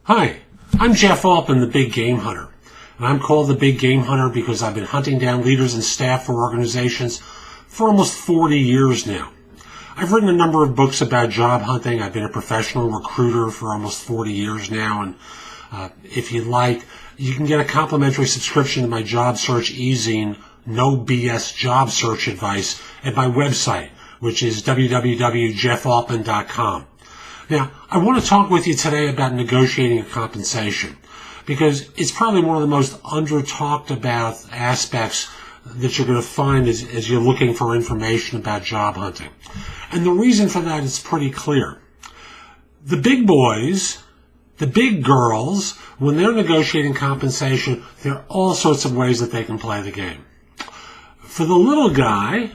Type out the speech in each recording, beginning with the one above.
Hi, I'm Jeff Altman, the Big Game Hunter. And I'm called the Big Game Hunter because I've been hunting down leaders and staff for organizations for almost 40 years now. I've written a number of books about job hunting. I've been a professional recruiter for almost 40 years now. And if you'd like, you can get a complimentary subscription to my job search e-zine, No BS Job Search Advice, at my website, which is www.jeffaltman.com. Now, I want to talk with you today about negotiating a compensation because it's probably one of the most under-talked about aspects that you're going to find as you're looking for information about job hunting. And the reason for that is pretty clear. The big boys, the big girls, when they're negotiating compensation, there are all sorts of ways that they can play the game. For the little guy,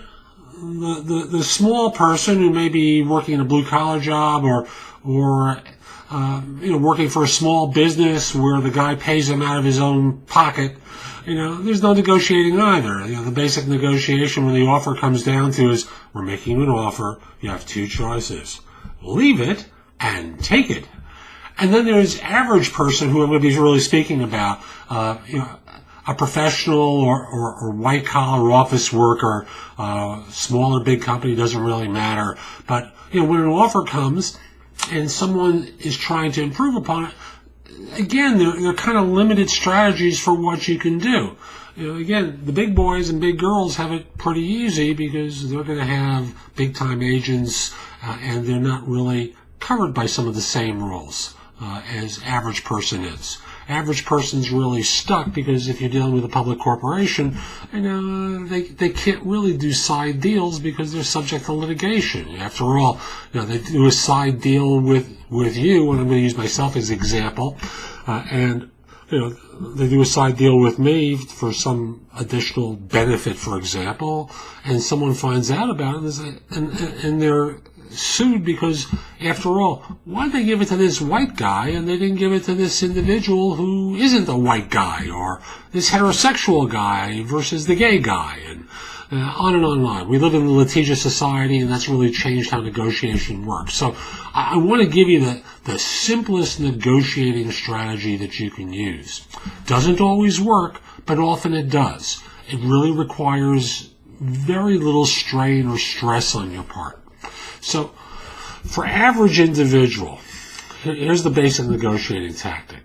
the small person who may be working in a blue-collar job or working for a small business where the guy pays him out of his own pocket, there's no negotiating either. The basic negotiation when the offer comes down to is, we're making you an offer, you have two choices. Leave it and take it. And then there's average person who I'm going to be really speaking about, a professional or white-collar office worker, small or big company, doesn't really matter. But, when an offer comes and someone is trying to improve upon it, again, there are kind of limited strategies for what you can do. Again, the big boys and big girls have it pretty easy because they're going to have big-time agents and they're not really covered by some of the same rules as average person is. Average person's really stuck because if you're dealing with a public corporation, they can't really do side deals because they're subject to litigation. After all, they do a side deal with you, and I'm going to use myself as an example, and they do a side deal with me for some additional benefit, for example, and someone finds out about it, and they're sued because, after all, why'd they give it to this white guy and they didn't give it to this individual who isn't a white guy, or this heterosexual guy versus the gay guy, and on and on and on. We live in a litigious society, and that's really changed how negotiation works. So I want to give you the simplest negotiating strategy that you can use. Doesn't always work, but often it does. It really requires very little strain or stress on your part. So, for average individual, here's the basic negotiating tactic.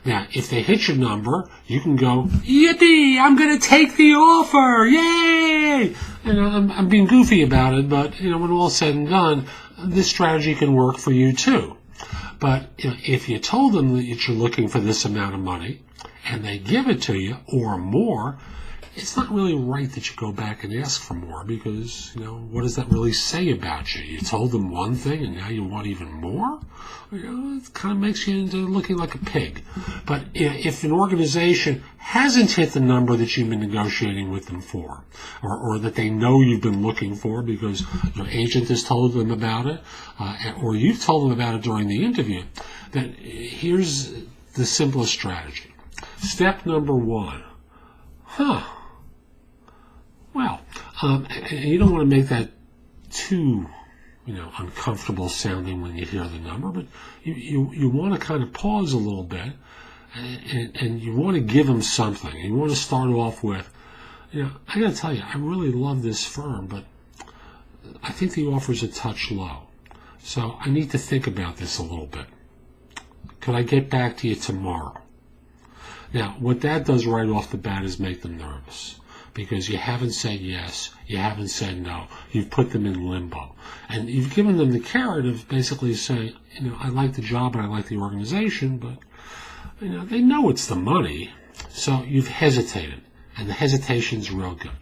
Now, if they hit your number, you can go, yippee, I'm going to take the offer, yay! I'm being goofy about it, but, when all's said and done, this strategy can work for you too. But, if you told them that you're looking for this amount of money, and they give it to you, or more, it's not really right that you go back and ask for more because, what does that really say about you? You told them one thing and now you want even more? It kind of makes you into looking like a pig. But if an organization hasn't hit the number that you've been negotiating with them for, or that they know you've been looking for because your agent has told them about it, or you've told them about it during the interview, then here's the simplest strategy. Step number one. Well, and you don't want to make that too, uncomfortable sounding when you hear the number, but you want to kind of pause a little bit, and you want to give them something. You want to start off with, I got to tell you, I really love this firm, but I think the offer's a touch low. So I need to think about this a little bit. Could I get back to you tomorrow? Now, what that does right off the bat is make them nervous. Because you haven't said yes, you haven't said no, you've put them in limbo. And you've given them the carrot of basically saying, I like the job and I like the organization, but, they know it's the money. So you've hesitated, and the hesitation's real good.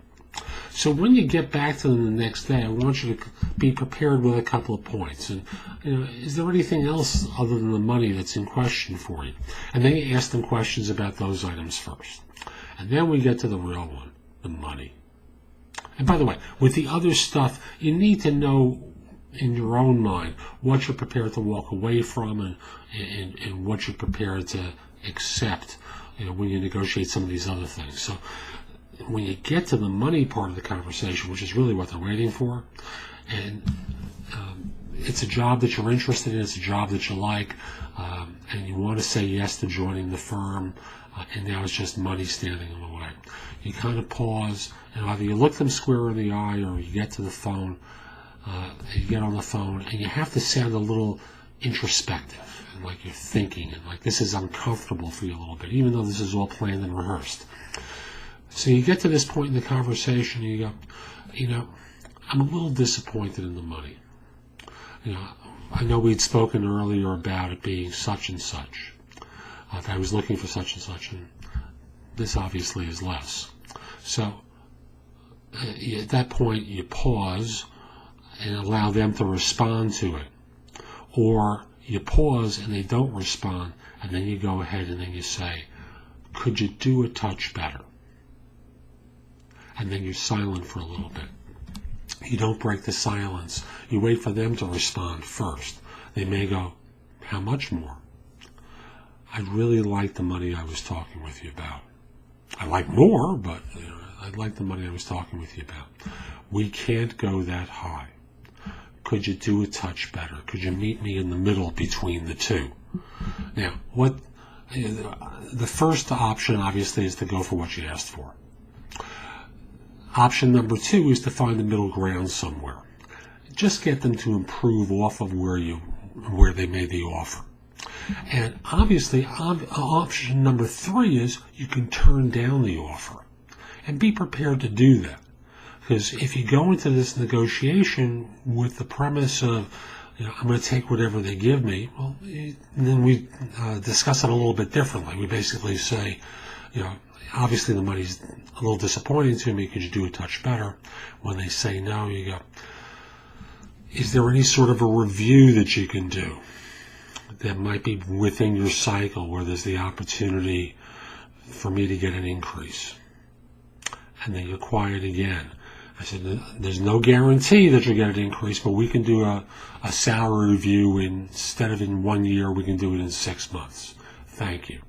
So when you get back to them the next day, I want you to be prepared with a couple of points. And, is there anything else other than the money that's in question for you? And then you ask them questions about those items first. And then we get to the real one. The money. And by the way, with the other stuff, you need to know in your own mind what you're prepared to walk away from and what you're prepared to accept when you negotiate some of these other things. So when you get to the money part of the conversation, which is really what they're waiting for, and it's a job that you're interested in, it's a job that you like, and you want to say yes to joining the firm, and now it's just money standing in the way. You kind of pause, and either you look them square in the eye, or you get to the phone, you get on the phone, and you have to sound a little introspective, and like you're thinking, and like this is uncomfortable for you a little bit, even though this is all planned and rehearsed. So you get to this point in the conversation, and you go, I'm a little disappointed in the money. I know we'd spoken earlier about it being such and such. That I was looking for such and such, and this obviously is less. So at that point, you pause and allow them to respond to it. Or you pause and they don't respond, and then you go ahead and then you say, could you do a touch better? And then you're silent for a little bit. You don't break the silence. You wait for them to respond first. They may go, how much more? I'd really like the money I was talking with you about. I like more, but I'd like the money I was talking with you about. We can't go that high. Could you do a touch better? Could you meet me in the middle between the two? Now, the first option, obviously, is to go for what you asked for. Option number 2 is to find the middle ground somewhere. Just get them to improve off of where they made the offer. And obviously, option number 3 is you can turn down the offer. And be prepared to do that. Because if you go into this negotiation with the premise of, I'm going to take whatever they give me, well, then we discuss it a little bit differently. We basically say, obviously the money's a little disappointing to me. Could you do a touch better? When they say no, you go, is there any sort of a review that you can do that might be within your cycle where there's the opportunity for me to get an increase? And then you're quiet again. I said, there's no guarantee that you'll get an increase, but we can do a salary review instead of in 1 year, we can do it in 6 months. Thank you.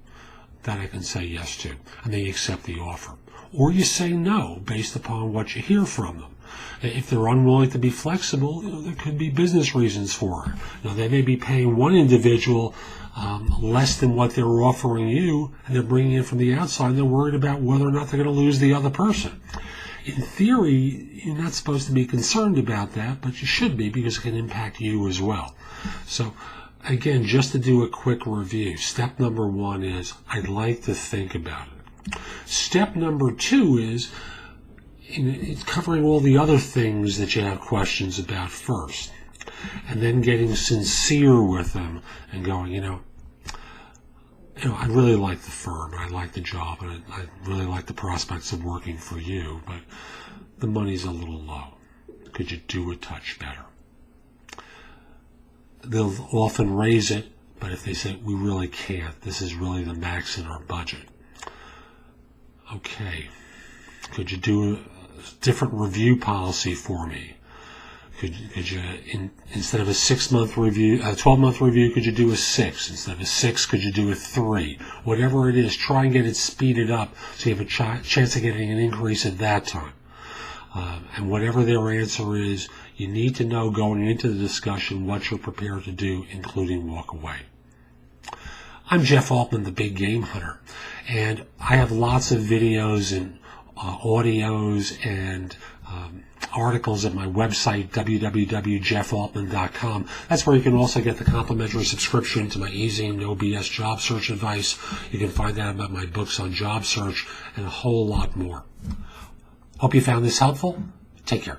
That I can say yes to. And then you accept the offer. Or you say no based upon what you hear from them. If they're unwilling to be flexible, there could be business reasons for it. They may be paying one individual less than what they're offering you, and they're bringing in from the outside, and they're worried about whether or not they're going to lose the other person. In theory, you're not supposed to be concerned about that, but you should be because it can impact you as well. So, again, just to do a quick review, step number 1 is, I'd like to think about it. Step number 2 is, it's covering all the other things that you have questions about first. And then getting sincere with them and going, I really like the firm, I like the job, and I really like the prospects of working for you, but the money's a little low. Could you do a touch better? They'll often raise it, but if they say, we really can't, this is really the max in our budget. Okay, could you do a different review policy for me? Could you, instead of a 6-month review, a 12-month review, could you do a 6? Instead of a 6, could you do a 3? Whatever it is, try and get it speeded up so you have a chance of getting an increase at that time. And whatever their answer is, you need to know going into the discussion what you're prepared to do, including walk away. I'm Jeff Altman, the Big Game Hunter, and I have lots of videos and audios and articles at my website, www.jeffaltman.com. That's where you can also get the complimentary subscription to my easy and no BS job search advice. You can find out about my books on job search and a whole lot more. Hope you found this helpful. Take care.